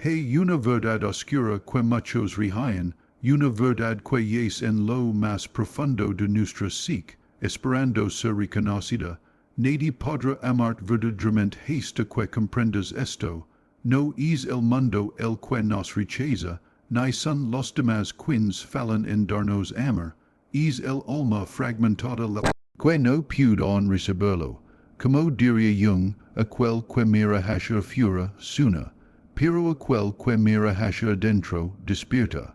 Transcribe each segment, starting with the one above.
Hey una verdad oscura que muchos rijan, una verdad que es en lo más profundo de nuestra psique, esperando ser reconocida. Nadie podrá amarte verdaderamente hasta que comprendas esto. No es el mundo el que nos rechaza, ni son los demás quienes fallan en darnos amor, es el alma fragmentada la que no puede recibirlo. Como diría Jung, aquel que mira hacia afuera sueña, pero aquel que mira hacia adentro despierta.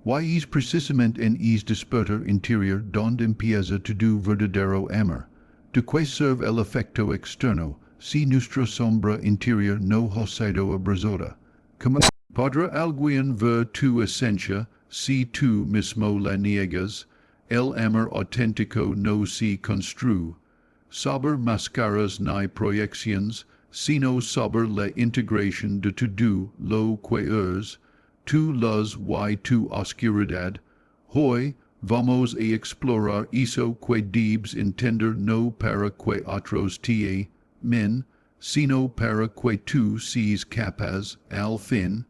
Y es precisamente en es despertar interior donde empieza todo verdadero amor. ¿De qué serve el afecto externo, si nuestra sombra interior no ha sido abrazada? ¿Cómo podrá alguien ver tu esencia, si tú mismo la niegas? El amor auténtico no se construye sobre máscaras ni proyecciones, sino sobre la integración de todo lo que es, tu luz y tu oscuridad. Hoy vamos a explorar eso que debes entender no para que otros te amen, sino para que tú seas capaz, al fin,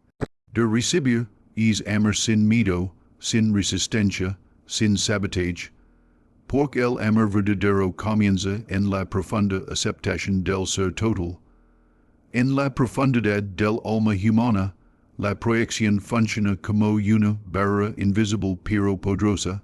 de recibir. Es amor sin miedo, sin resistencia, sin sabotaje. Porque el amor verdadero comienza en la profunda aceptación del ser total. En la profundidad del alma humana, la proyección funciona como una barrera invisible pero poderosa.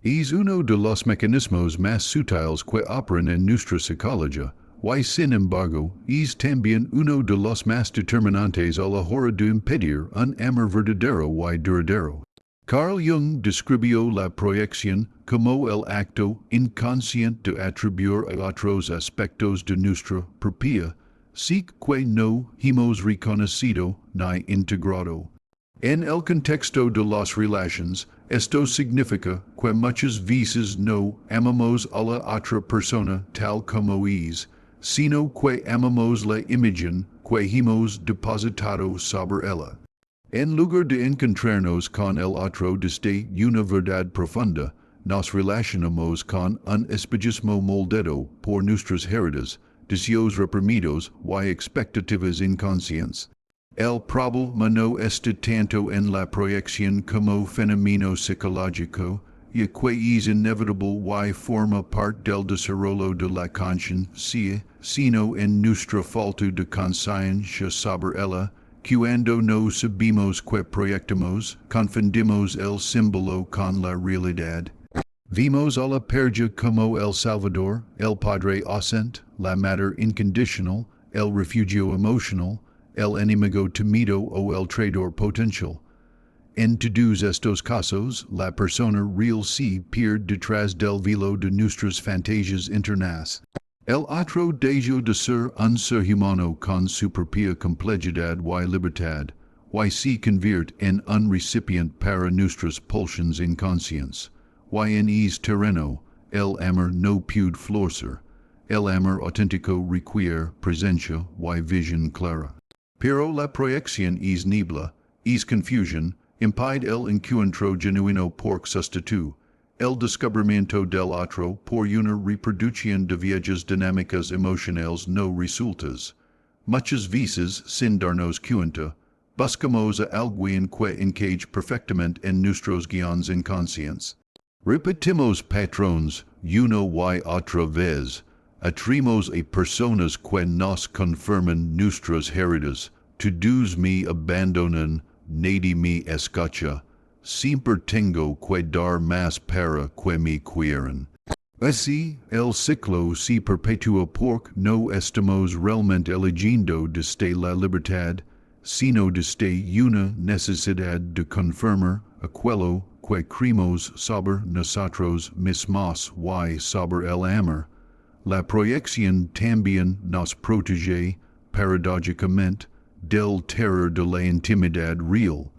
Es uno de los mecanismos más sutiles que operan en nuestra psicología, y sin embargo, es también uno de los más determinantes a la hora de impedir un amor verdadero y duradero. Carl Jung describió la proyección como el acto inconsciente de atribuir a otros aspectos de nuestra propia psique que no hemos reconocido ni integrado. En el contexto de las relaciones, esto significa que muchas veces no amamos a la otra persona tal como es, sino que amamos la imagen que hemos depositado sobre ella. En lugar de encontrarnos con el otro desde una verdad profunda, nos relacionamos con un espejismo moldado por nuestras heridas, deseos reprimidos y expectativas inconscientes. El problema no está tanto en la proyección como fenómeno psicológico, ya que es inevitable y forma parte del desarrollo de la conciencia, sino en nuestra falta de conciencia sobre ella. Cuando no sabemos que proyectamos, confundimos el símbolo con la realidad. Vimos a la perja como el salvador, el padre ausente, la madre incondicional, el refugio emocional, el enemigo temido o el traidor potencial. En todos estos casos, la persona real se pierde detrás del velo de nuestras fantasías internas. El otro deja de ser un ser humano con su propia complejidad y libertad, y se convierte en un recipiente para nuestras pulsiones inconscientes, y en ese terreno, el amor no puede florecer. El amor auténtico requiere presencia y visión clara. Pero la proyección es niebla, es confusión, impide el encuentro genuino porque sustituye el descubrimiento del otro por una reproducción de viejas dinámicas emocionales no resueltas. Muchas veces, sin darnos cuenta, buscamos a alguien que encaje perfectamente en nuestros guiones inconscientes. Repetimos patrones una y otra vez, atraemos a personas que nos confirman nuestras heridas, todos me abandonan, nadie me escucha. Siempre tengo que dar más para que me quieren. Así, el ciclo se perpetúa porque no estamos realmente eligiendo desde la libertad, sino desde una necesidad de confirmar aquello que creemos sobre nosotros mismos y sobre el amor. La proyección también nos protege, paradójicamente, del terror de la intimidad real.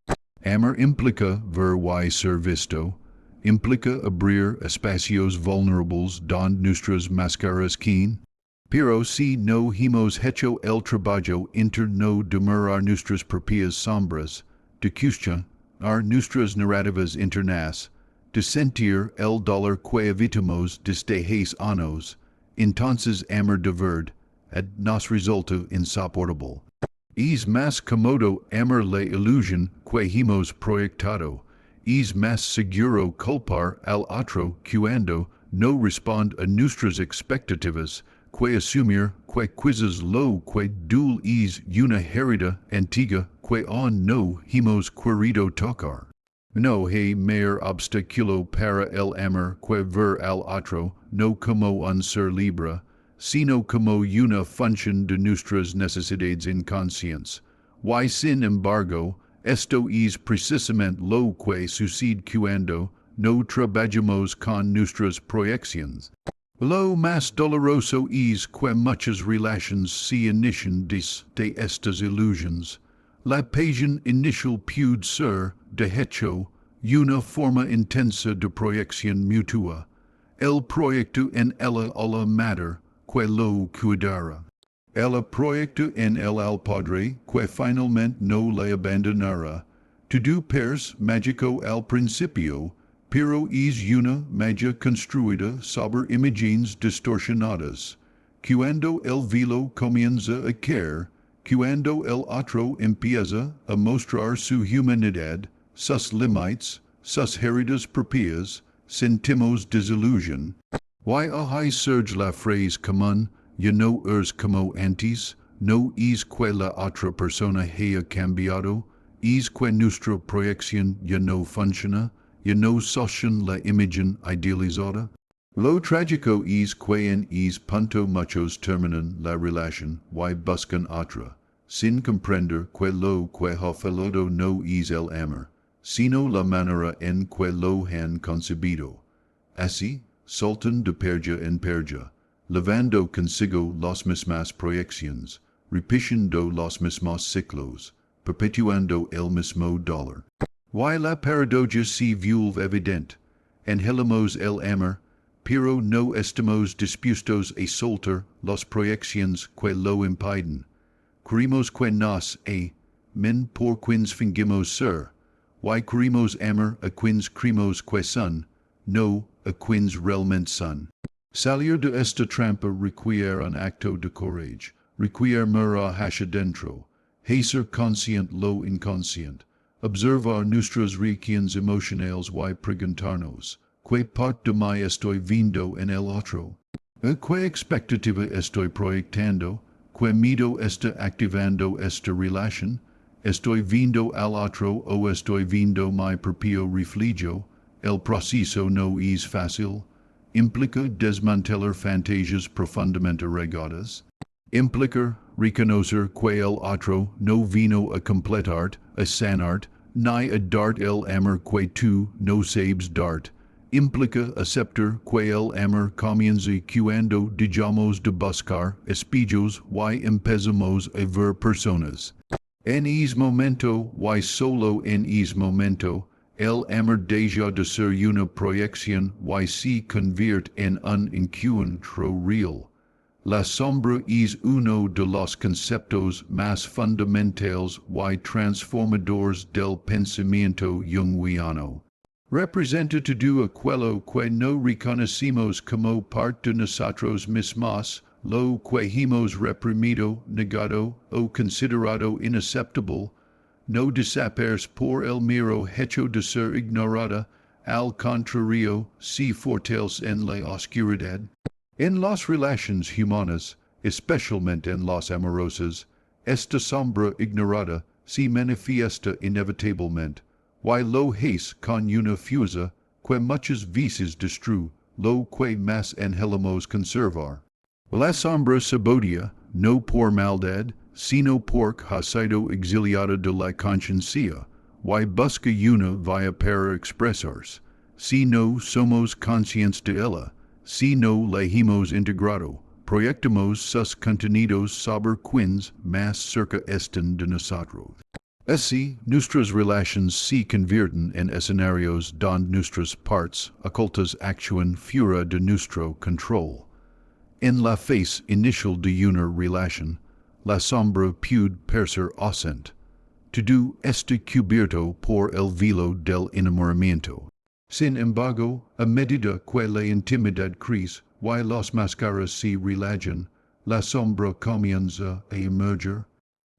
Amor implica ver y ser visto, implica abrir espacios vulnerables donde nuestras máscaras caen. Pero si no hemos hecho el trabajo interno de mirar nuestras propias sombras, de cuestionar nuestras narrativas internas, de sentir el dolor que evitamos desde hace años, entonces amor de verdad nos resulta insoportable. Es más cómodo amar la ilusión que hemos proyectado. Es más seguro culpar al otro cuando no responde a nuestras expectativas que asumir que quizás lo que dul es una herida antigua que aún no hemos querido tocar. No hay mayor obstáculo para el amor que ver al otro no como un ser libre, sino como una función de nuestras necesidades inconscientes. Y sin embargo, esto es precisamente lo que sucede cuando no trabajamos con nuestras proyecciones. Lo más doloroso es que muchas relaciones se inician desde estas ilusiones. La pasión inicial puede ser, de hecho, una forma intensa de proyección mutua. El proyecto en ella a la madre que lo cuidará. El proyecto en el al padre que finalmente no le abandonará. Todo parece mágico al principio, pero es una magia construida sobre imágenes distorsionadas. Cuando el velo comienza a caer, cuando el otro empieza a mostrar su humanidad, sus límites, sus heridas propias, sentimos desilusión. Y ahí surge la frase común, ya no eres como antes, no es que la otra persona haya cambiado, es que nuestra proyección ya no funciona, ya no sostiene la imagen idealizada. Lo trágico es que en ese punto muchos terminan la relación y buscan otra, sin comprender que lo que ha fallado no es el amor, sino la manera en que lo han concebido. Así, saltan de perja en perja, levando consigo las mismas proyecciones, repitiendo los mismos ciclos, perpetuando el mismo dolor. Y la paradoja se vuelve evidente. Anhelamos el amor, pero no estamos dispuestos a soltar las proyecciones que lo impiden. Queremos que nos men por quienes fingimos ser, y queremos amar a quienes creemos que son, no a quienes realmente son. Salir de esta trampa requiere un acto de coraje, requiere mirar hacia dentro, hacer consciente lo inconsciente, observar nuestras reacciones emocionales y preguntarnos, ¿qué parte de mí estoy viendo en el otro? ¿Qué expectativa estoy proyectando? ¿Qué miedo está activando esta relación? ¿Estoy viendo al otro o estoy viendo mi propio reflejo? El proceso no es fácil. Implica desmantelar fantasias profundamente arraigadas. Implica reconocer que el otro no vino a completar, a sanar, ni a darte el amor que tú no sabes darte. Implica aceptar que el amor comienza cuando dejamos de buscar espejos y empezamos a ver personas. En ese momento y solo en ese momento, el amor deja de ser una proyección y se convierte en un encuentro real. La sombra es uno de los conceptos más fundamentales y transformadores del pensamiento junguiano. Representa todo aquello que no reconocemos como parte de nosotros mismos, lo que hemos reprimido, negado o considerado inaceptable, no desaparece por el mero hecho de ser ignorada, al contrario, se fortalece en la oscuridad. En las relaciones humanas, especialmente en las amorosas, esta sombra ignorada se manifiesta inevitablemente, y lo hace con una fuerza que muchas veces destruye lo que más anhelamos conservar. La sombra sabotea, no por maldad, sino porque ha sido exiliada de la conciencia, y busca una vía para expresarse. Si no somos conscientes de ella, si no la hemos integrado, proyectamos sus contenidos sobre quienes más cerca están de nosotros. Así, nuestras relaciones se convierten en escenarios donde nuestras partes ocultas actúan fuera de nuestro control. En la fase inicial de una relación, la sombra puede parecer ausente. Todo está cubierto por el velo del enamoramiento. Sin embargo, a medida que la intimidad crece y las máscaras se relajan, la sombra comienza a emerger.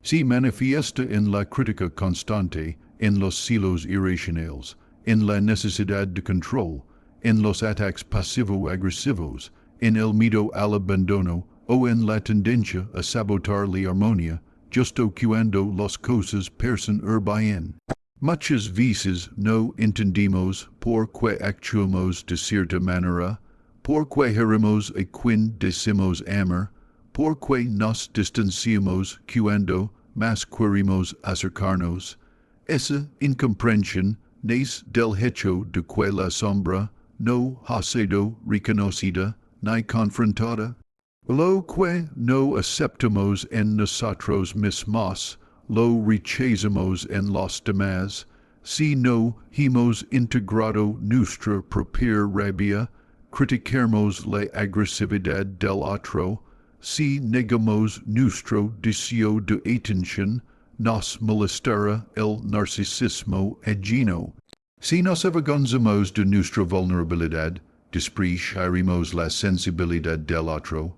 Si manifiesta en la crítica constante, en los celos irracionales, en la necesidad de control, en los ataques pasivo-agresivos, en el miedo al abandono o en la tendencia a sabotar la armonía, justo cuando las cosas parecen ir bien. Muchas veces no entendemos por qué actuamos de cierta manera, por qué heremos a quien decimos amar, por qué nos distanciamos cuando más queremos acercarnos. Esa incomprensión nace del hecho de que la sombra no ha sido reconocida ni confrontada. Lo que no aceptamos en nosotros mismos, lo rechazamos en los demás. Si no hemos integrado nuestra propia rabia, criticamos la agresividad del otro. Si negamos nuestro deseo de atención, nos molestará el narcisismo ajeno. Si nos avergonzamos de nuestra vulnerabilidad, despreciaremos la sensibilidad del otro.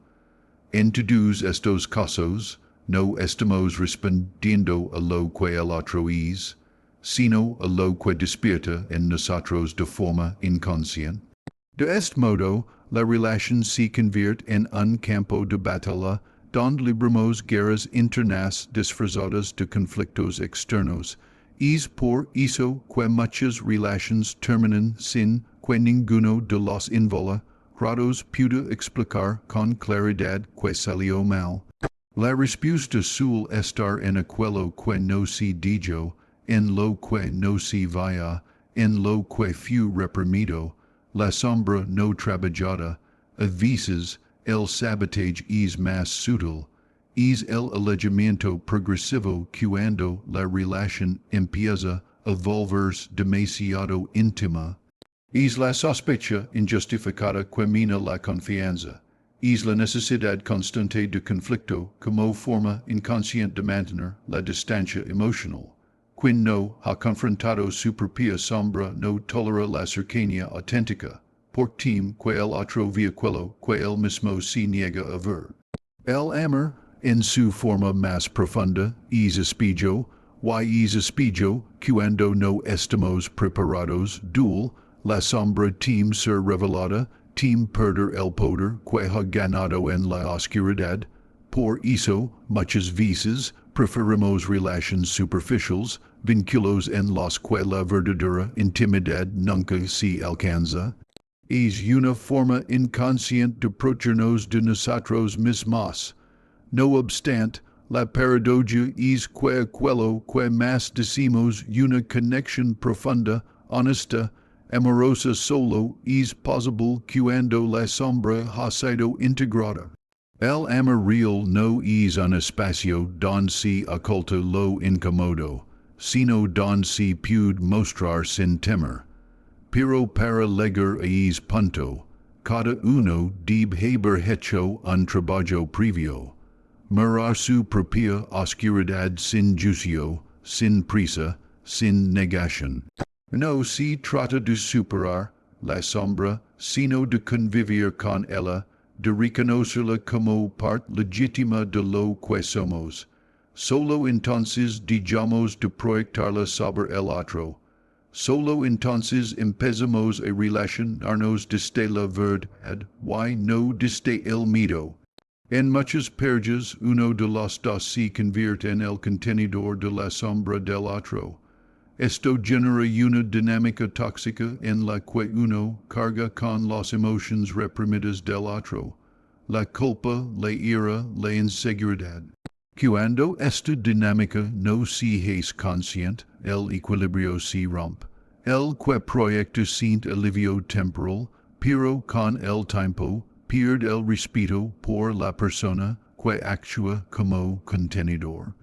En todos estos casos, no estamos respondiendo a lo que el otro es, sino a lo que despierta en nosotros de forma inconsciente. De este modo, la relación se convierte en un campo de batalla donde libramos guerras internas disfrazadas de conflictos externos. Es por eso que muchas relaciones terminan sin que ninguno de los involucrados pueda explicar con claridad que salió mal. La respuesta suele estar en aquello que no se dijo, en lo que no se vaya, en lo que fue reprimido, la sombra no trabajada. A veces, el sabotaje es más sutil, es el alejamiento progresivo cuando la relación empieza a volverse demasiado íntima. Es la sospecha injustificada que mina la confianza. Es la necesidad constante de conflicto como forma inconsciente de mantener la distancia emocional. Quien no ha confrontado su propia sombra no tolera la cercanía auténtica, por tem que el otro vea aquello que él mismo se niega a ver. El amor, en su forma más profunda, es espejo, y es espejo cuando no estamos preparados dul. La sombra tem ser revelada, tem perder el poder que ha ganado en la oscuridad. Por eso, muchas veces, preferimos relaciones superficiales, vínculos en los que la verdadera intimidad nunca se alcanza. Es una forma inconsciente de protegernos de nosotros mismos. No obstante, la paradoja es que aquello que más decimos una conexión profunda, honesta, amorosa solo es posible cuando la sombra ha sido integrada. El amor real no es un espacio donde se oculta lo incómodo, sino donde se puede mostrar sin temor. Pero para llegar a ese punto, cada uno debe haber hecho un trabajo previo. Mirar su propia oscuridad sin juicio, sin prisa, sin negación. No se trata de superar la sombra, sino de convivir con ella, de reconocerla como parte legítima de lo que somos. Solo entonces dejamos de proyectarla sobre el otro. Solo entonces empezamos a relacionarnos desde la verdad, y no desde el miedo. En muchas parejas, uno de los dos se convierte en el contenedor de la sombra del otro. Esto genera una dinámica tóxica en la que uno carga con las emociones reprimidas del otro, la culpa, la ira, la inseguridad. Cuando esta dinámica no se es consciente, el equilibrio se rompe. El que proyecta siente alivio temporal, pero con el tiempo pierde el respeto por la persona que actúa como contenedor.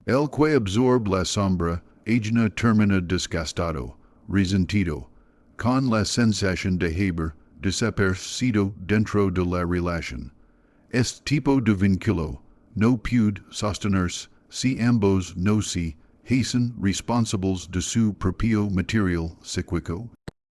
El que absorbe la sombra termina desgastado, resentido, con la sensación de haber desaparecido dentro de la relación. Este tipo de vínculo no puede sostenerse si ambos no se hacen responsables de su propio material psíquico.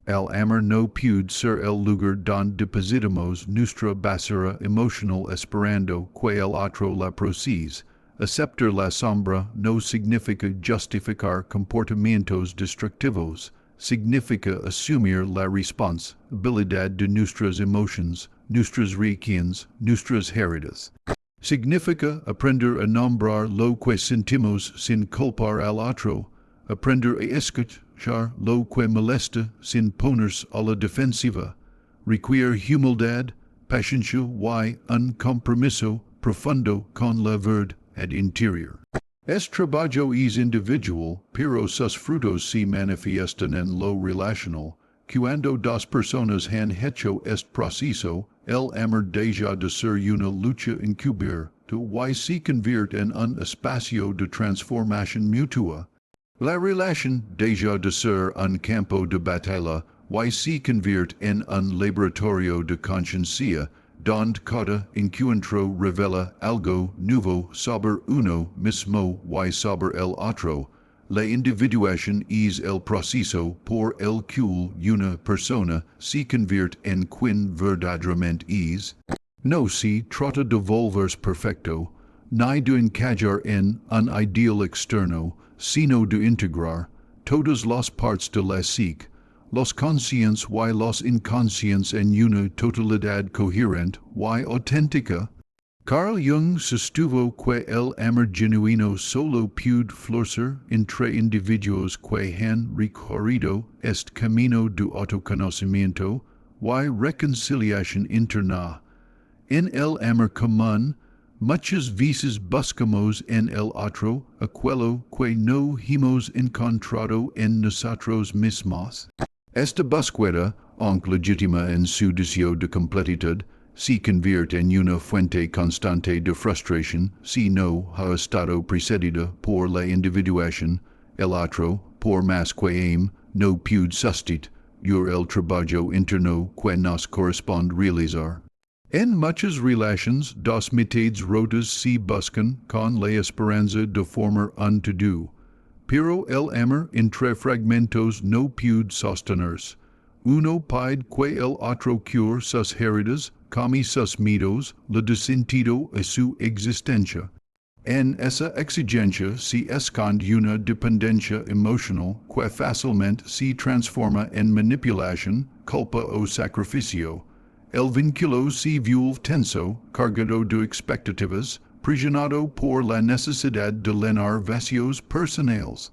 El amor no puede ser el lugar donde depositamos nuestra basura emocional esperando que el otro la procese, aceptar la sombra no significa justificar comportamientos destructivos, significa asumir la responsabilidad de nuestras emociones, nuestras reacciones, nuestras heridas. Significa aprender a nombrar lo que sentimos sin culpar al otro, aprender a escuchar lo que molesta sin ponerse a la defensiva, requerir humildad, paciencia y un compromiso profundo con la verdad interior. Es trabajo es individual, pero sus frutos se manifiestan en lo relacional. Cuando dos personas han hecho este proceso, el amor deja de ser una lucha encubierta y se convierte en un espacio de transformación mutua. La relación deja de ser un campo de batalla y se convierte en un laboratorio de conciencia, donde cada encuentro revela algo nuevo sobre uno mismo y sobre el otro. La individuación es el proceso por el cual una persona se convierte en quien verdaderamente es. No se trata de volverse perfecto, ni de encajar en un ideal externo, sino de integrar todas las partes de la psique, los conscientes y los inconscientes en una totalidad coherente y auténtica. Carl Jung sostuvo que el amor genuino solo puede florecer entre individuos que han recorrido este camino de autoconocimiento y reconciliación interna. En el amor común, muchas veces buscamos en el otro aquello que no hemos encontrado en nosotros mismos. Esta búsqueda, aunque legítima en su deseo de completitud, se convierte en una fuente constante de frustración si no ha estado precedida por la individuación. El otro, por más que no puede sustituir el trabajo interno que nos corresponde realizar. En muchas relaciones, dos mitades rotas se buscan con la esperanza de formar un todo, pero el amor entre fragmentos no puede sostenerse. Uno pide que el otro cure sus heridas, cambie sus miedos, le dé sentido a su existencia. En esa exigencia se esconde una dependencia emocional que fácilmente se transforma en manipulación, culpa o sacrificio. El vínculo se vuelve tenso, cargado de expectativas, presionado por la necesidad de llenar vacíos personales.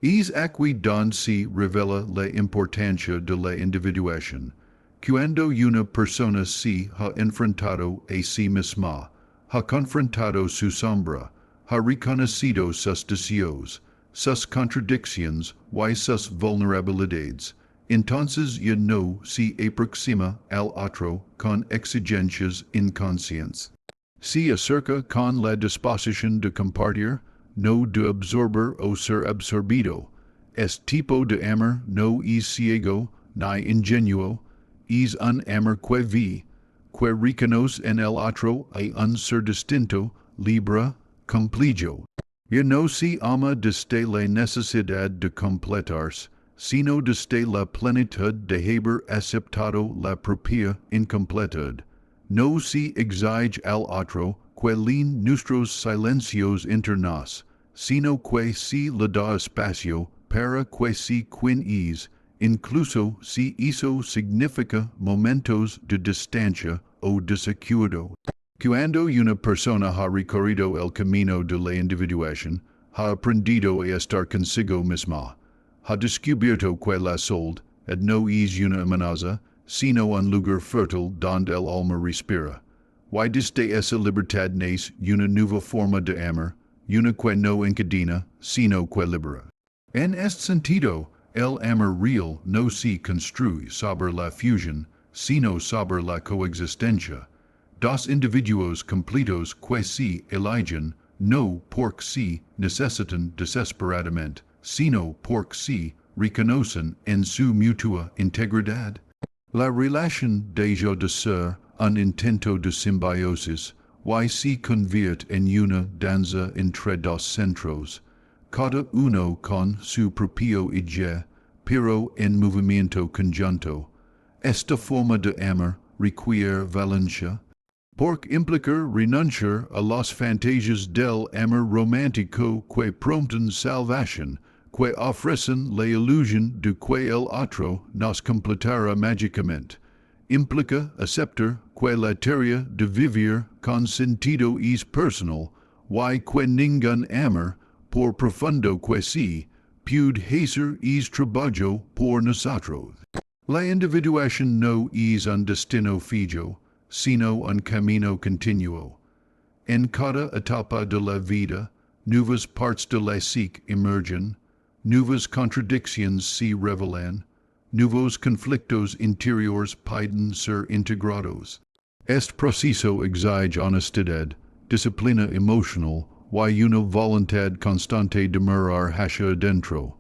Es aquí donde se revela la importancia de la individuación. Cuando una persona se ha enfrentado a sí misma, ha confrontado su sombra, ha reconocido sus deseos, sus contradicciones y sus vulnerabilidades, entonces ya no se aproxima al otro con exigencias inconscientes. Se acerca con la disposición de compartir, no de absorber o ser absorbido. Este tipo de amor no es ciego ni ingenuo, es un amor que ve, que reconoce en el otro a un ser distinto, libre, completo. Ya no se ama desde la necesidad de completarse, sino desde la plenitud de haber aceptado la propia incompletud. No se exige al otro que leen nuestros silencios internos, sino que se le da espacio para que se quien es, incluso si eso significa momentos de distancia o desacuerdo. Cuando una persona ha recorrido el camino de la individuación, ha aprendido a estar consigo misma, ha descubierto que la soledad no es una amenaza, sino un lugar fértil donde el alma respira. Y desde esa libertad nace una nueva forma de amor, una que no encadena, sino que libera. En este sentido, el amor real no se construye sobre la fusión, sino sobre la coexistencia. Dos individuos completos que se eligen, no porque se necesitan desesperadamente, sino porque se reconocen en su mutua integridad. La relación deja de ser un intento de simbiosis y se convierte en una danza entre dos centros, cada uno con su propio eje, pero en movimiento conjunto. Esta forma de amor requiere valencia. Pork implicar renunciar a las fantasias del amor romántico que prompten salvación, que ofrecen la ilusión de que el otro nos completará mágicamente. Implica aceptar que la tarea de vivir con sentido es personal, y que ningún amor, por profundo que sea, puede hacer es trabajo por nosotros. La individuación no es un destino fijo, sino un camino continuo. En cada etapa de la vida, nuevas partes de la psique emergen, nuevas contradicciones se revelan, nuevos conflictos interiores pueden ser integrados. Este proceso exige honestidad, disciplina emocional, y una voluntad constante de mirar hacia adentro.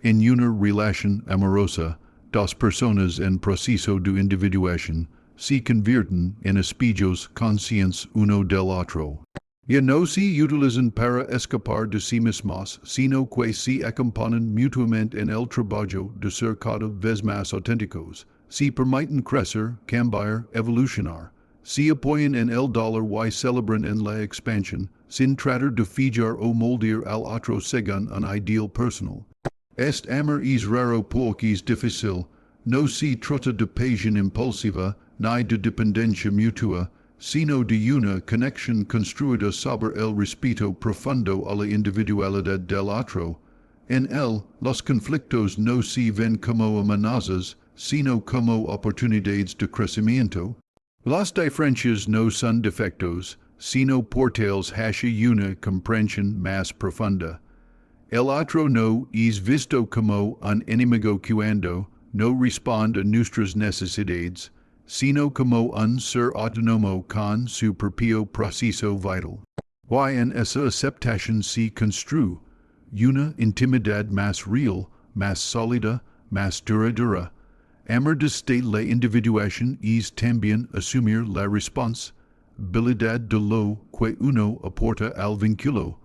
En una relación amorosa, dos personas en proceso de individuación se convierten en espejos conscientes uno del otro. Y no se utilizan para escapar de sí mismos, sino que se acompañan mutuamente en el trabajo de ser cada vez más auténticos, se permiten crecer, cambiar, evolucionar, se apoyan en el dolor y celebran en la expansión, sin tratar de fijar o moldear al otro según un ideal personal. Este amor es raro porque es difícil, no se trata de pasión impulsiva, ni de dependencia mutua, sino de una conexión construida sobre el respeto profundo a la individualidad del otro. En él, los conflictos no se ven como amenazas, sino como oportunidades de crecimiento. Las diferencias no son defectos, sino portales hacia una comprensión más profunda. El otro no es visto como un enemigo cuando no responde a nuestras necesidades, sino como un ser autónomo con su propio proceso vital. Y en esa aceptación se construye una intimidad más real, más sólida, más duradera. Amor desde la individuación es también asumir la responsabilidad de lo que uno aporta al vínculo.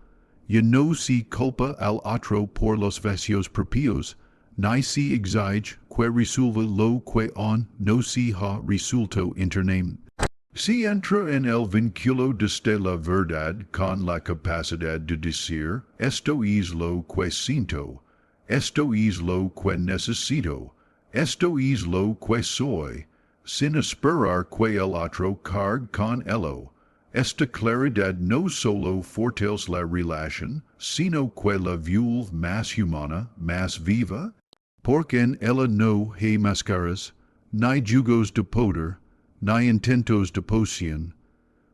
Y no se culpa al otro por los vacíos propios, ni se exige que resuelva lo que aún no se ha resuelto internamente. Se entra en el vínculo desde la verdad con la capacidad de decir, esto es lo que siento, esto es lo que necesito, esto es lo que soy, sin esperar que el otro cargue con ello. Esta claridad no solo fortalece la relación, sino que la vuelve más humana, más viva, porque en ella no hay máscaras, ni jugos de poder, ni intentos de poción,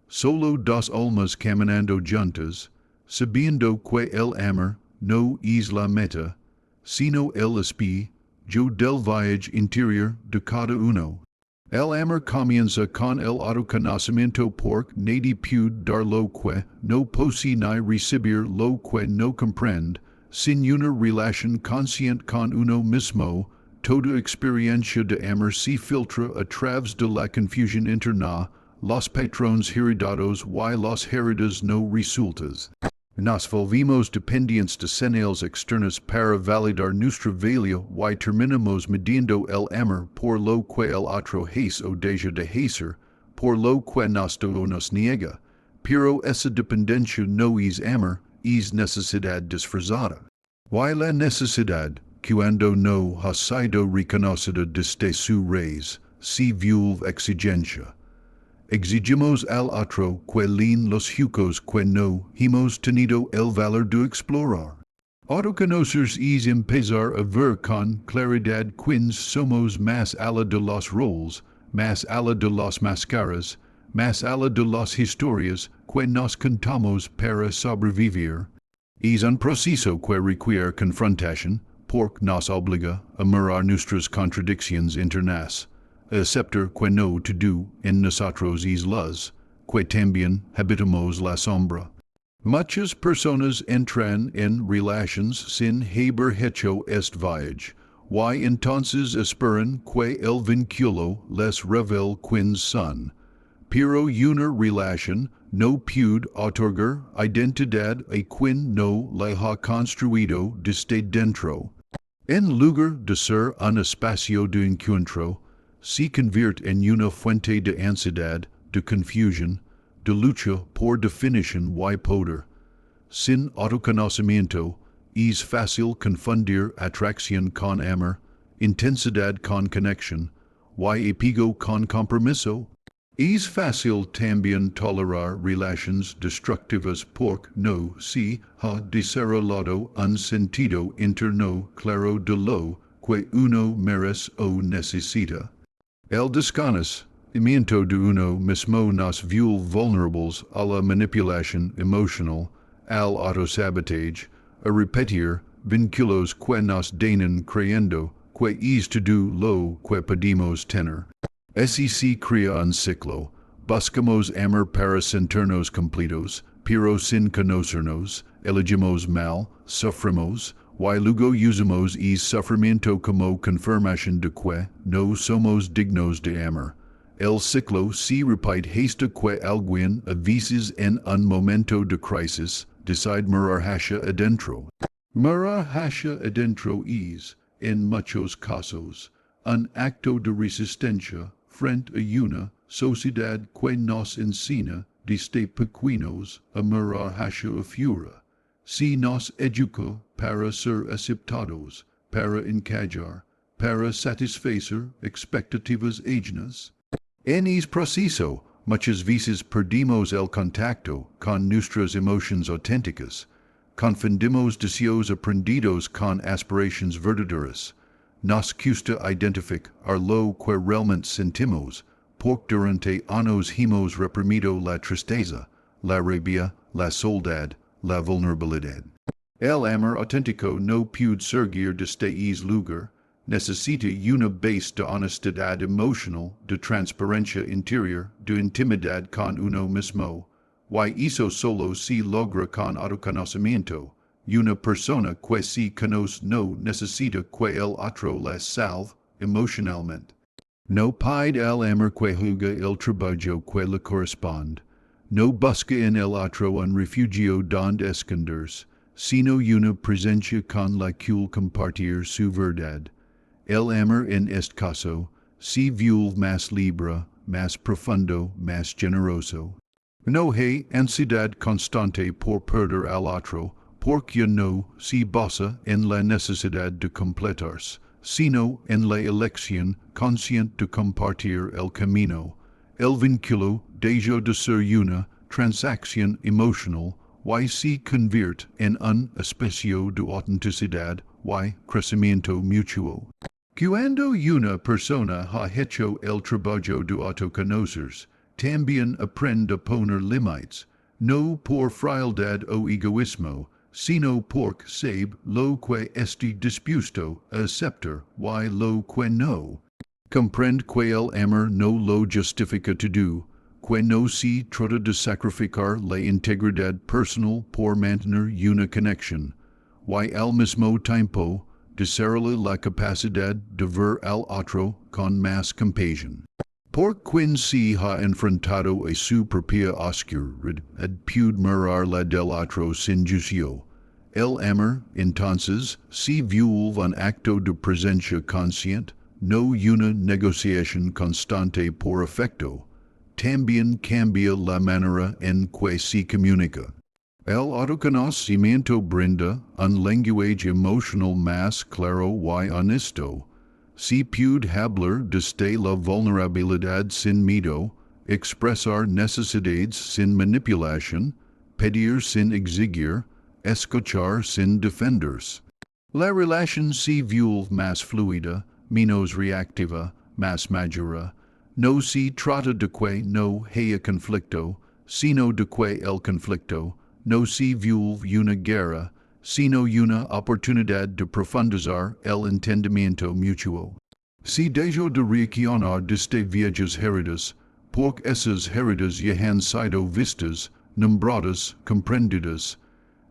solo dos almas caminando juntas, sabiendo que el amor no es la meta, sino el espejo del viaje interior de cada uno. El amor comienza con el autoconocimiento porque nadie puede dar lo que no posee ni recibir lo que no comprende, sin una relación consciente con uno mismo. Toda experiencia de amor se filtra a través de la confusión interna, los patrones heredados y las heridas no resueltas. Nos volvimos dependientes de señales externas para validar nuestra valía y terminamos midiendo el amor por lo que el otro hace o deja de hacer, por lo que nos da o nos niega. Pero esa dependencia no es amor, es necesidad disfrazada. Y la necesidad, cuando no ha sido reconocida desde su raíz, se vuelve exigencia. Exigimos al otro que leen los juegos que no hemos tenido el valor de explorar. Autoconocer es empezar a ver con claridad quiénes somos más allá de los roles, más allá de las máscaras, más allá de las historias que nos contamos para sobrevivir. Es un proceso que requiere confrontación, porque nos obliga a mirar nuestras contradicciones internas. Aceptar que no todo en nosotros es luz, que también habitamos la sombra. Muchas personas entran en relaciones sin haber hecho este viaje, y entonces esperan que el vínculo les revele quiénes son. Pero una relación no puede otorgar identidad a quien no la ha construido desde dentro. En lugar de ser un espacio de encuentro, se convierte en una fuente de ansiedad, de confusión, de lucha por definición y poder. Sin autoconocimiento, es fácil confundir atracción con amor, intensidad con conexión, y apego con compromiso. Es fácil también tolerar relaciones destructivas porque no se ha desarrollado un sentido interno claro de lo que uno merece o necesita. El desconocimiento de uno mismo nos vuelve vulnerables a la manipulación emocional, al autosabotaje, a repetir vínculos que nos dañan creyendo que es todo lo que podemos tener. Así se crea un ciclo. Buscamos amor para sentirnos completos, pero sin conocernos, elegimos mal, sufrimos, y luego usamos ese sufrimiento como confirmación de que no somos dignos de amor. El ciclo se repite hasta que alguien, a veces en un momento de crisis, decide morir hacia adentro. Morir hacia adentro es, en muchos casos, un acto de resistencia frente a una sociedad que nos enseña desde pequeños a morir hacia afuera. Si nos educa para ser aceptados, para encajar, para satisfacer expectativas ajenas. En ese proceso, muchas veces perdimos el contacto con nuestras emociones auténticas. Confundimos deseos aprendidos con aspiraciones verdaderas. Nos cuesta identificar lo que realmente sentimos, porque durante años hemos reprimido la tristeza, la rabia, la soledad, la vulnerabilidad. El amor auténtico no puede surgir desde ese lugar, necesita una base de honestidad emocional, de transparencia interior, de intimidad con uno mismo. Y eso solo se logra con autoconocimiento. Una persona que se conoce no necesita que el otro la salve emocionalmente. No pide el amor que juzga el trabajo que le corresponde. No busca en el otro un refugio donde esconderse, sino una presencia con la que compartir su verdad. El amor en este caso se vuelve más libre, más profundo, más generoso. No hay ansiedad constante por perder al otro, porque no se basa en la necesidad de completarse, sino en la elección consciente de compartir el camino. El vínculo deja de ser una transacción emocional y se convierte en un espacio de autenticidad y crecimiento mutuo. Cuando una persona ha hecho el trabajo de autoconocerse, también aprende a poner límites, no por frialdad o egoísmo, sino porque sabe lo que esté dispuesto a aceptar y lo que no. Comprende que el amor no lo justifica todo, que no se trata de sacrificar la integridad personal por mantener una conexión, y al mismo tiempo, desarrolla la capacidad de ver al otro con más compasión. Por quien se ha enfrentado a su propia oscuridad puede mirar la del otro sin juicio. El amor, entonces, se vuelve un acto de presencia consciente, no una negociación constante por afecto. También cambia la manera en que se comunica. El autoconocimiento brinda un lenguaje emocional más claro y honesto. Se puede hablar desde la vulnerabilidad sin miedo, expresar necesidades sin manipulación, pedir sin exigir, escuchar sin defenderse. La relación se vuelve más fluida, menos reactiva, más madura. No se trata de que no haya conflicto, sino de que el conflicto no se vuelve una guerra, sino una oportunidad de profundizar el entendimiento mutuo. Se deja de reaccionar desde viejas heridas, porque esas heridas ya han sido vistas, nombradas, comprendidas.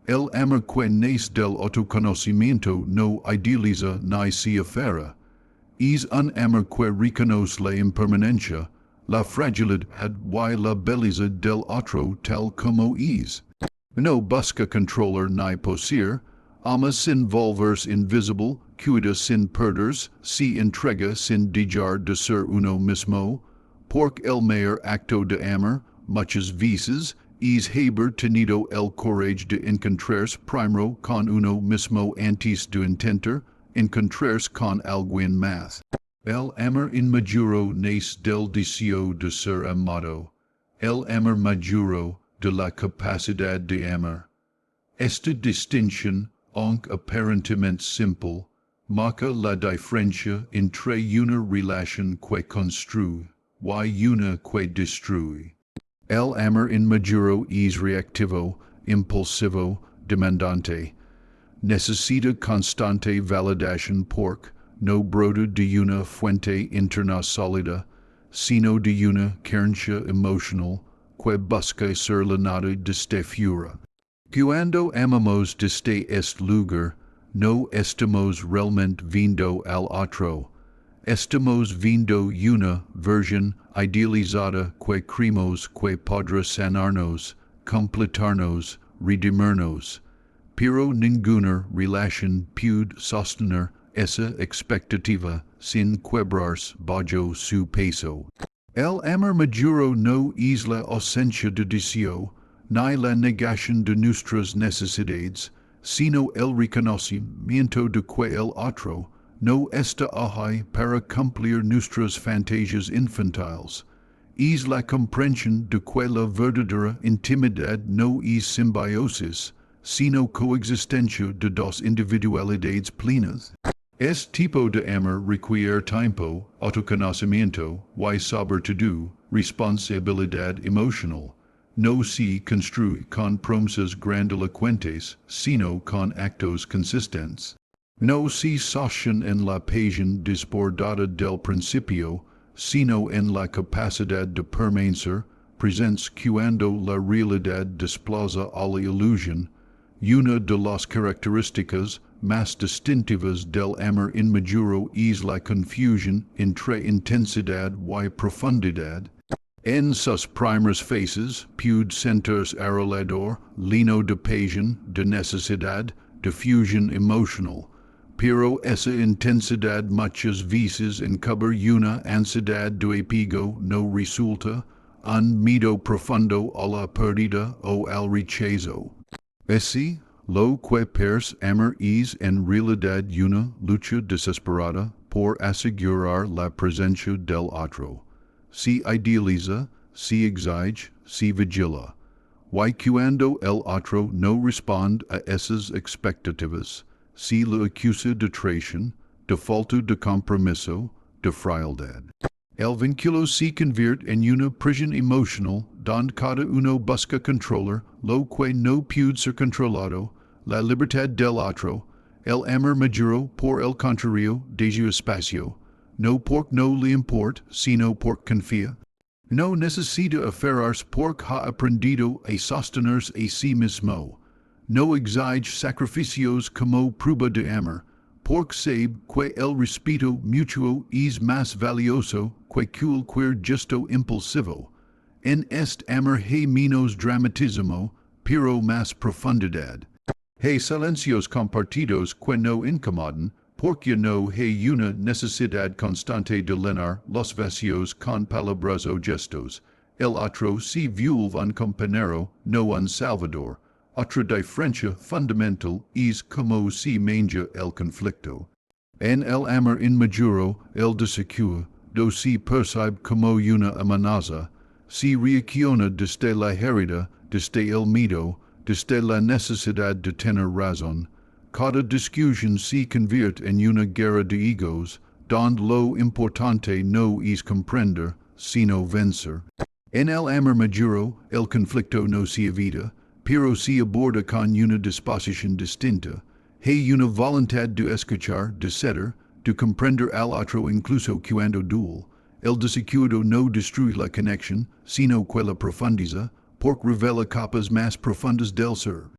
El amor que nace del autoconocimiento no idealiza ni se aferra. Es un amor que reconoce la impermanencia, la fragilidad y la belleza del otro tal como es. No busca controlar ni poseer, ama sin volverse invisible, cuida sin perderse, se entrega sin dejar de ser uno mismo, porque el mayor acto de amor, muchas veces, es haber tenido el courage de encontrarse primero con uno mismo antes de intentar encontrarse con alguien más. El amor inmaduro nace del deseo de ser amado. El amor maduro de la capacidad de amar. Esta distinción, aunque aparentemente simple, marca la diferencia entre una relación que construye y una que destruye. El amor inmaduro es reactivo, impulsivo, demandante. Necesita constante validación porque no brota de una fuente interna sólida, sino de una carencia emocional que busca ser llenada desde fuera. Cuando amamos desde este lugar, no estamos realmente viendo al otro. Estamos viendo una versión idealizada que creemos que podrá sanarnos, completarnos, redimirnos. Pero ninguna relación puede sostener esa expectativa sin quebrarse bajo su peso. El amor maduro no es la ausencia de deseo, ni la negación de nuestras necesidades, sino el reconocimiento de que el otro no está ahí para cumplir nuestras fantasías infantiles. Es la comprensión de que la verdadera intimidad no es simbiosis, sino coexistencia de dos individualidades plenas. Este tipo de amor requiere tiempo, autoconocimiento, y sobre todo, responsabilidad emocional. No se construye con promesas grandilocuentes, sino con actos consistentes. No se sostiene en la pasión desbordada del principio, sino en la capacidad de permanecer presentes cuando la realidad desplaza a la ilusión. Una de las características más distintivas del amor inmaduro es la confusión entre intensidad y profundidad. En sus primeras fases puede sentirse arrollador, lleno de pasión, de necesidad, de fusión emocional. Pero esa intensidad muchas veces encubre una ansiedad de apego no resulta, un miedo profundo a la pérdida o al rechazo. Así, lo que parece amor es en realidad una lucha desesperada por asegurar la presencia del otro. Se idealiza, se exige, se vigila. Y cuando el otro no responde a esas expectativas, se le acusa de traición, de falta de compromiso, de frialdad. El vínculo se convierte en una prisión emocional donde cada uno busca controlar lo que no puede ser controlado, la libertad del otro. El amor maduro, por el contrario, deja espacio, no porque no le importa, sino porque confía. No necesita aferrarse porque ha aprendido a sostenerse a sí mismo. No exige sacrificios como prueba de amor, porque sabe que el respeto mutuo es más valioso que cualquier gesto impulsivo. En este amor hay menos dramatismo, pero más profundidad. Hay silencios compartidos que no incomodan, porque no hay una necesidad constante de llenar los vacíos con palabras o gestos. El otro se vuelve un compañero, no un salvador. Otra diferencia fundamental es cómo se maneja el conflicto. En el amor inmaduro, el desequilibrio no se percibe como una amenaza, se reacciona desde la herida, desde el miedo, desde la necesidad de tener razón. Cada discusión se convierte en una guerra de egos, donde lo importante no es comprender, sino vencer. En el amor maduro, el conflicto no se evita, pero se aborda con una disposición distinta. Hay una voluntad de escuchar, de ceder, de comprender al otro incluso cuando duele. El desacuerdo no destruye la conexión, sino que la profundiza, porque revela capas más profundas del ser.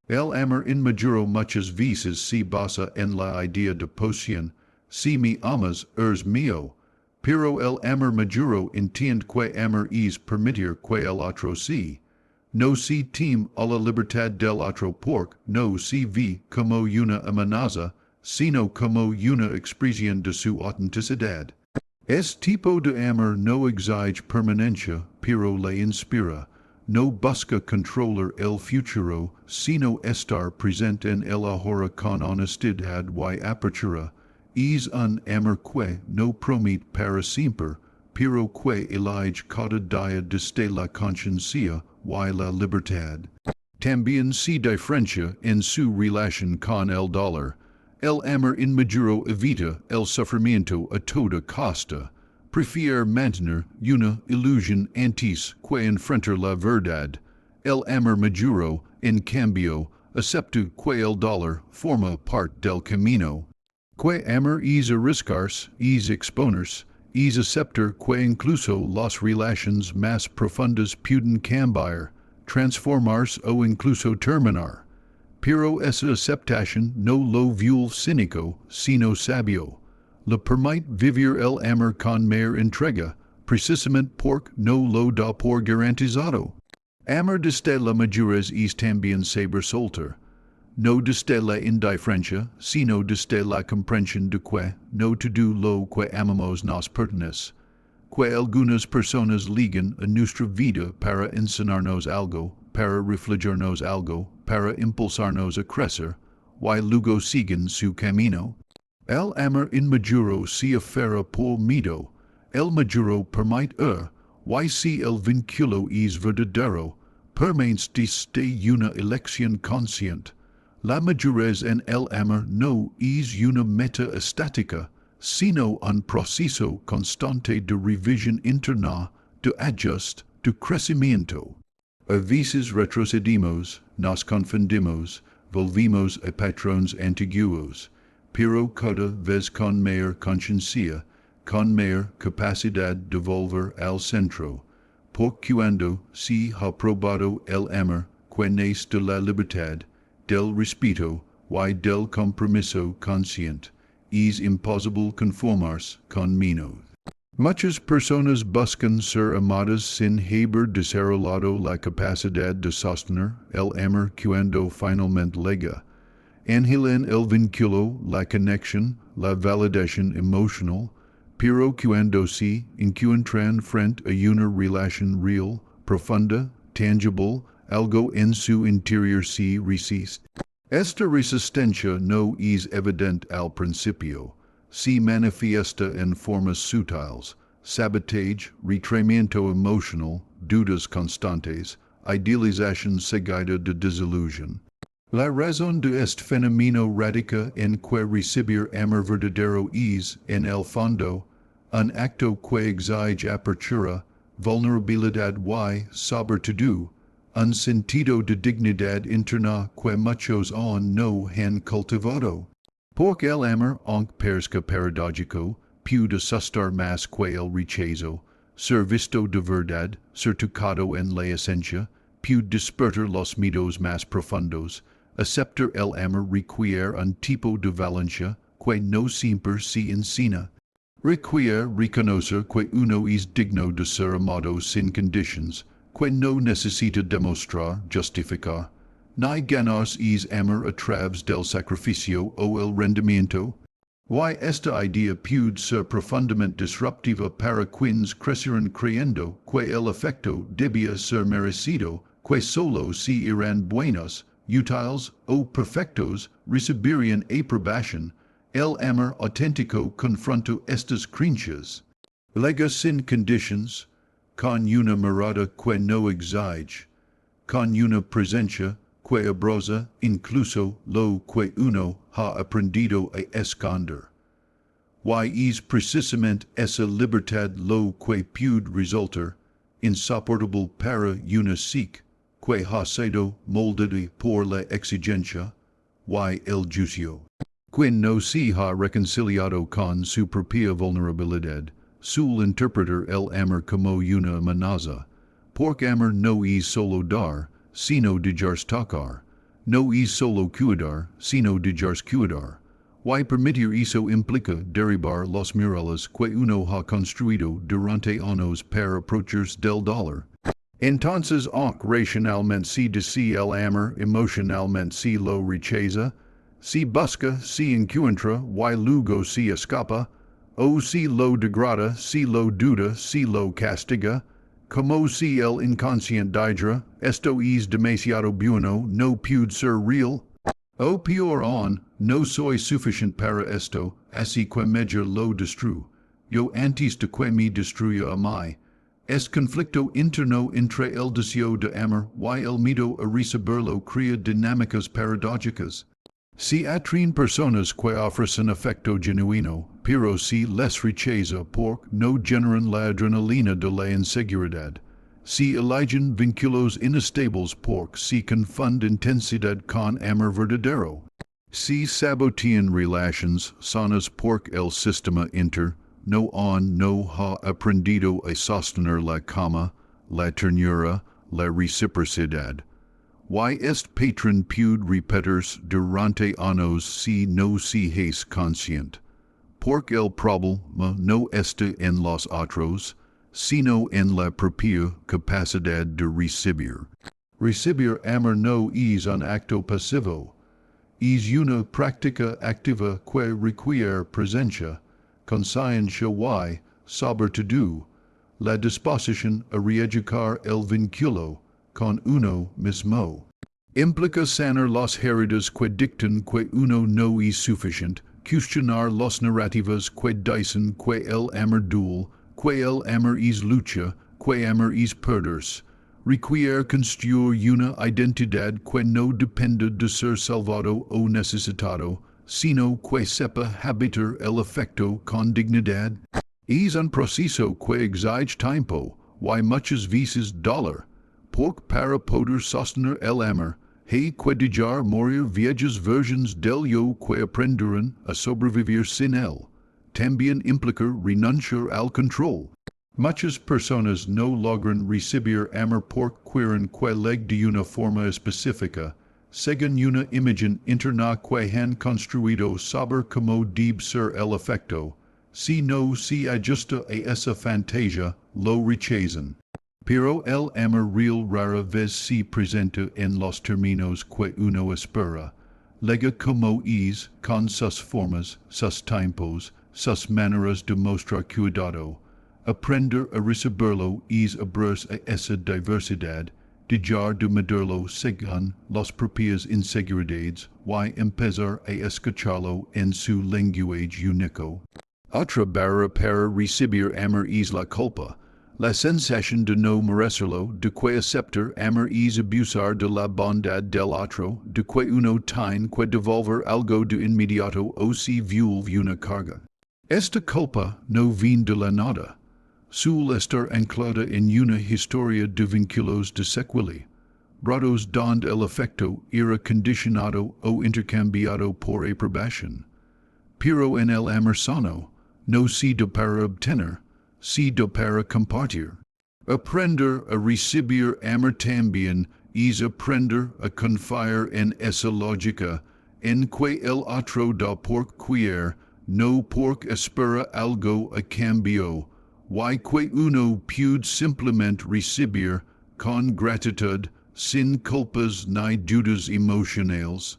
El amor inmaduro muchas veces se basa en la idea de posesión. Si me amas, eres mío. Pero el amor maduro entiende que amar es permitir que el otro sí. No se teme a la libertad del otro porque no se ve como una amenaza, sino como una expresión de su autenticidad. Es tipo de amor no exige permanencia, pero le inspira. No busca controlar el futuro, sino estar presente en el ahora con honestidad y apertura. Es un amor que no promete para siempre, pero que elige cada día desde la conciencia y la libertad. También se diferencia en su relación con el dolor. El amor inmaduro evita el sufrimiento a toda costa. Prefiere mantener una ilusión antes que enfrentar la verdad. El amor maduro, en cambio, acepta que el dolor forma parte del camino. Que amar es arriscarse, es exponerse, es aceptar que incluso las relaciones más profundas pueden cambiar, transformarse o incluso terminar. Pero esa aceptación no lo vuelve cínico, sino sabio. Le permite vivir el amor con mayor entrega, precisamente porque no lo da por garantizado. Amor desde la madurez es también saber soltar. No desde la indiferencia, sino desde la comprensión de que no todo lo que amamos nos pertenece. Que algunas personas ligan a nuestra vida para enseñarnos algo, para reflejarnos algo, para impulsarnos a crecer, y luego siguen su camino. El amor inmaduro se aferra por miedo, el maduro permite y si el vínculo es verdadero, permanece desde una elección consciente. La madurez en el amor no es una meta estática, sino un proceso constante de revisión interna, de ajuste, de crecimiento. A veces retrocedimos, nos confundimos, volvimos a patrones antiguos, pero cada vez con mayor conciencia, con mayor capacidad de volver al centro, por cuando se ha probado el amor que nace de la libertad, del respeto y del compromiso consciente, es imposible conformarse con menos. Muchas personas buscan ser amadas sin haber desarrollado la capacidad de sostener el amor cuando finalmente llega. Anhelan el vínculo, la conexión, la validación emocional, pero cuando se encuentran frente a una relación real, profunda, tangible, algo en su interior se resiste. Esta resistencia no es evidente al principio, se manifiesta en formas sutiles, sabotaje, retraimiento emocional, dudas constantes, idealización seguida de desilusión. La razón de este fenómeno radica en que recibir amor verdadero es, en el fondo, un acto que exige apertura, vulnerabilidad y, sobre todo, un sentido de dignidad interna que muchos aún no han cultivado. Porque el amor, aunque parezca paradójico, puede asustar más que el rechazo, ser visto de verdad, ser tocado en la esencia, puede despertar los miedos más profundos. Aceptar el amor requiere un tipo de valencia que no siempre se enseña. Requiere reconocer que uno es digno de ser amado sin condiciones, que no necesita demostrar, justificar, ni ganarse es amor a través del sacrificio o el rendimiento. Y esta idea puede ser profundamente disruptiva para quienes crecieron creyendo que el afecto debía ser merecido, que solo si eran buenos, útiles o perfectos recibirían aprobación. El amor auténtico confronta estas creencias. Lega sin condiciones, con una mirada que no exige, con una presencia que abraza incluso lo que uno ha aprendido a esconder. Y es precisamente esa libertad lo que puede resultar insoportable para una psique que ha sido moldada por la exigencia y el juicio. Quien no se ha reconciliado con su propia vulnerabilidad, suele interpretar el amor como una amenaza, porque amor no es solo dar, sino dejarse tocar, no es solo cuidar, sino dejarse cuidar. Y permitir eso implica derribar las murallas que uno ha construido durante años para aprovecharse del dolor. Entonces, aunque racionalmente se desea el amor, emocionalmente se lo rechaza, se busca, se encuentra y luego se escapa, O si lo degrada, si lo duda, si lo castiga, como si el inconsciente didra, esto es demasiado bueno, no pude ser real. O peor aún, no soy suficiente para esto, así que mejor lo destruyo. Yo antes de que me destruya a mí. Es conflicto interno entre el deseo de amar y el miedo a recibirlo crea dinámicas paradójicas. Si atrin personas que ofrecen afecto genuino, pero si les rechaza porque no generan la adrenalina de la inseguridad. Si eligen vínculos inestables porque si confunden intensidad con amor verdadero. Si sabotean relaciones sanas porque el sistema no ha aprendido a sostener la calma, la ternura, la reciprocidad. Y este patrón puede repetirse durante años si no se es consciente. Porque el problema no está en los otros, sino en la propia capacidad de recibir. Recibir amor no es un acto pasivo. Es una práctica activa que requiere presencia, conciencia y, sobre todo, la disposición a reeducar el vínculo con uno mismo. Implica sanar las heridas que dictan que uno no es suficiente, cuestionar las narrativas que dicen que el amor duele, que el amor es lucha, que amor es perderse. Requiere construir una identidad que no depende de ser salvado o necesitado, sino que sepa habitar el afecto con dignidad. Es un proceso que exige tiempo, y muchas veces dolor, porque para poder sostener el amor, hay que dejar morir viejas versiones del yo que aprenderán a sobrevivir sin él. También implica renunciar al control. Muchas personas no logran recibir amor porque quieren que llegue de una forma específica, según una imagen interna que han construido sobre cómo debe ser el afecto. Si no se ajusta a esa fantasía, lo rechazan. Pero el amor real rara vez se presenta en los términos que uno espera. Lega como es, con sus formas, sus tiempos, sus maneras de mostrar cuidado. Aprender a recibirlo es abrirse a esa diversidad, dejar de medirlo según las propias inseguridades y empezar a escucharlo en su lenguaje único. Otra barrera para recibir amor es la culpa. La sensación de no merecerlo, de que aceptar amor es abusar de la bondad del otro, de que uno tiene que devolver algo de inmediato o se vuelve una carga. Esta culpa no viene de la nada. Suele estar anclada en una historia de vínculos desequilibrados donde el afecto era condicionado o intercambiado por aprobación. Pero en el amor sano, no se da para obtener, se da para compartir. Aprender a recibir amor también es aprender a confiar en esa lógica, en que el otro da por querer, no porque espera algo a cambio, y que uno puede simplemente recibir con gratitud, sin culpas ni dudas emocionales.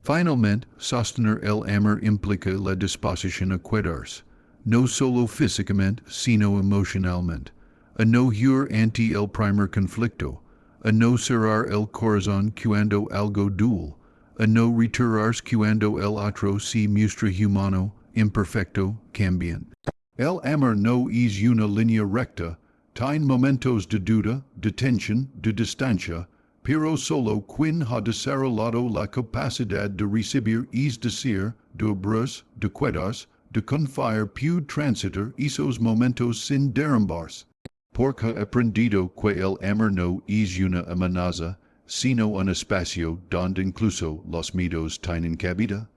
Finalmente, sostener el amor implica la disposición a quedarse, no solo físicamente, sino emocionalmente, a no huir ante el primer conflicto, a no cerrar el corazón cuando algo duele, a no retirarse cuando el otro se muestra humano, imperfecto, cambiante. El amor no es una línea recta, tiene momentos de duda, de tensión, de distancia, pero solo quien ha desarrollado la capacidad de recibir, es decir, de abrirse, de quedarse, de confiar puede transitar esos momentos sin derrumbarse. Porque ha aprendido que el amor no es una amenaza, sino un espacio donde incluso los miedos tienen cabida.